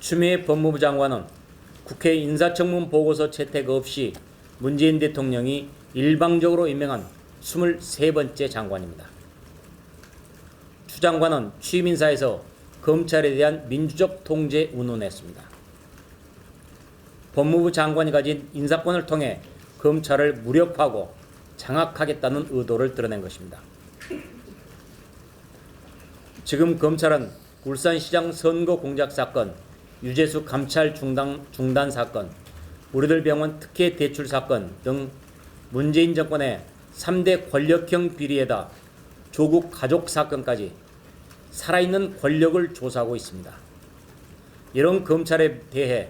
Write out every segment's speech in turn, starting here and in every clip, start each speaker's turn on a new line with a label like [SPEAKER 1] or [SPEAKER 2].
[SPEAKER 1] 추미애 법무부 장관은 국회 인사청문 보고서 채택 없이 문재인 대통령이 일방적으로 임명한 23번째 장관입니다. 추 장관은 취임 인사에서 검찰에 대한 민주적 통제 운운했습니다. 법무부 장관이 가진 인사권을 통해 검찰을 무력화하고 장악하겠다는 의도를 드러낸 것입니다. 지금 검찰은 울산시장 선거 공작 사건, 유재수 감찰 중단 사건, 우리들 병원 특혜 대출 사건 등 문재인 정권의 3대 권력형 비리에다 조국 가족 사건까지 살아있는 권력을 조사하고 있습니다. 이런 검찰에 대해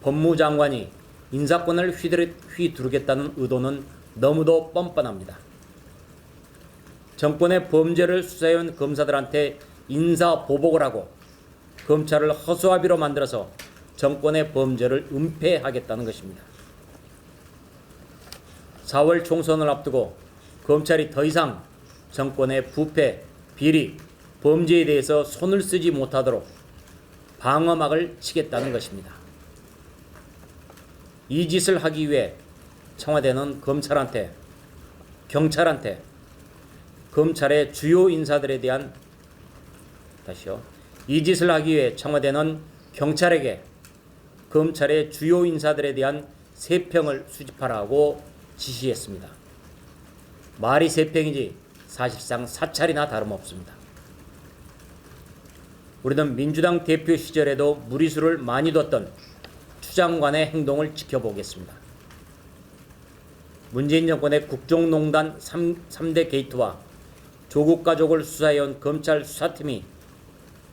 [SPEAKER 1] 법무장관이 인사권을 휘두르겠다는 의도는 너무도 뻔뻔합니다. 정권의 범죄를 수사해온 검사들한테 인사보복을 하고 검찰을 허수아비로 만들어서 정권의 범죄를 은폐하겠다는 것입니다. 4월 총선을 앞두고 검찰이 더 이상 정권의 부패, 비리, 범죄에 대해서 손을 쓰지 못하도록 방어막을 치겠다는 것입니다. 이 짓을 하기 위해 청와대는 검찰한테, 경찰한테, 검찰의 주요 인사들에 대한 이 짓을 하기 위해 청와대는 경찰에게 검찰의 주요 인사들에 대한 세평을 수집하라고 지시했습니다. 말이 세평이지 사실상 사찰이나 다름없습니다. 우리는 민주당 대표 시절에도 무리수를 많이 뒀던 추 장관의 행동을 지켜보겠습니다. 문재인 정권의 국정농단 3대 게이트와 조국 가족을 수사해온 검찰 수사팀이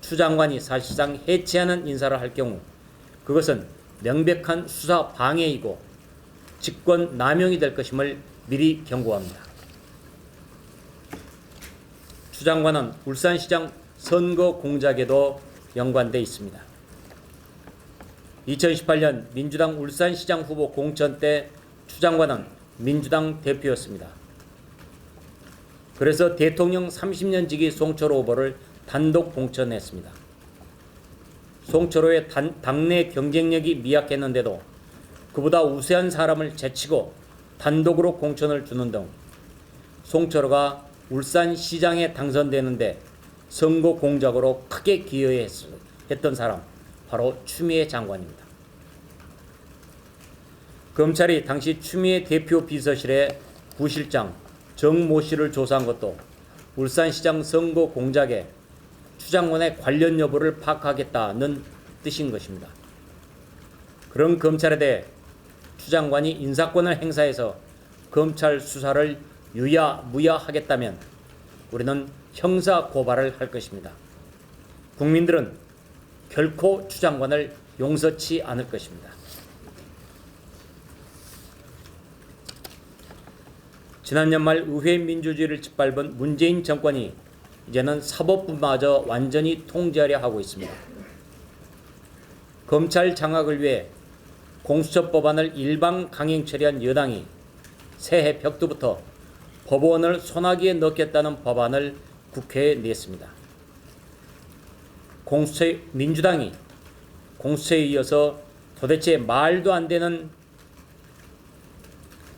[SPEAKER 1] 추 장관이 사실상 해체하는 인사를 할 경우 그것은 명백한 수사 방해이고 직권 남용이 될 것임을 미리 경고합니다. 추 장관은 울산시장 선거 공작에도 연관돼 있습니다. 2018년 민주당 울산시장 후보 공천 때 추 장관은 민주당 대표였습니다. 그래서 대통령 30년 지기 송철호 후보를 단독 공천했습니다. 송철호의 당내 경쟁력이 미약했는데도 그보다 우세한 사람을 제치고 단독으로 공천을 주는 등 송철호가 울산시장에 당선되는데 선거 공작으로 크게 기여했던 사람 바로 추미애 장관입니다. 검찰이 당시 추미애 대표 비서실의 부실장 정모 씨를 조사한 것도 울산시장 선거 공작에 추 장관의 관련 여부를 파악하겠다는 뜻인 것입니다. 그런 검찰에 대해 추 장관이 인사권을 행사해서 검찰 수사를 유야무야하겠다면 우리는 형사 고발을 할 것입니다. 국민들은 결코 추 장관을 용서치 않을 것입니다. 지난 연말 의회 민주주의를 짓밟은 문재인 정권이 이제는 사법부마저 완전히 통제하려 하고 있습니다. 검찰 장악을 위해 공수처 법안을 일방 강행 처리한 여당이 새해 벽두부터 법원을 소나기에 넣겠다는 법안을 국회에 냈습니다. 민주당이 공수처에 이어서 도대체 말도 안 되는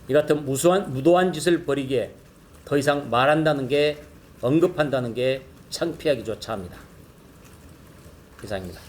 [SPEAKER 1] 이 같은 무도한 짓을 벌이기에 더 이상 말한다는 게 언급한다는 게 창피하기조차 합니다. 이상입니다.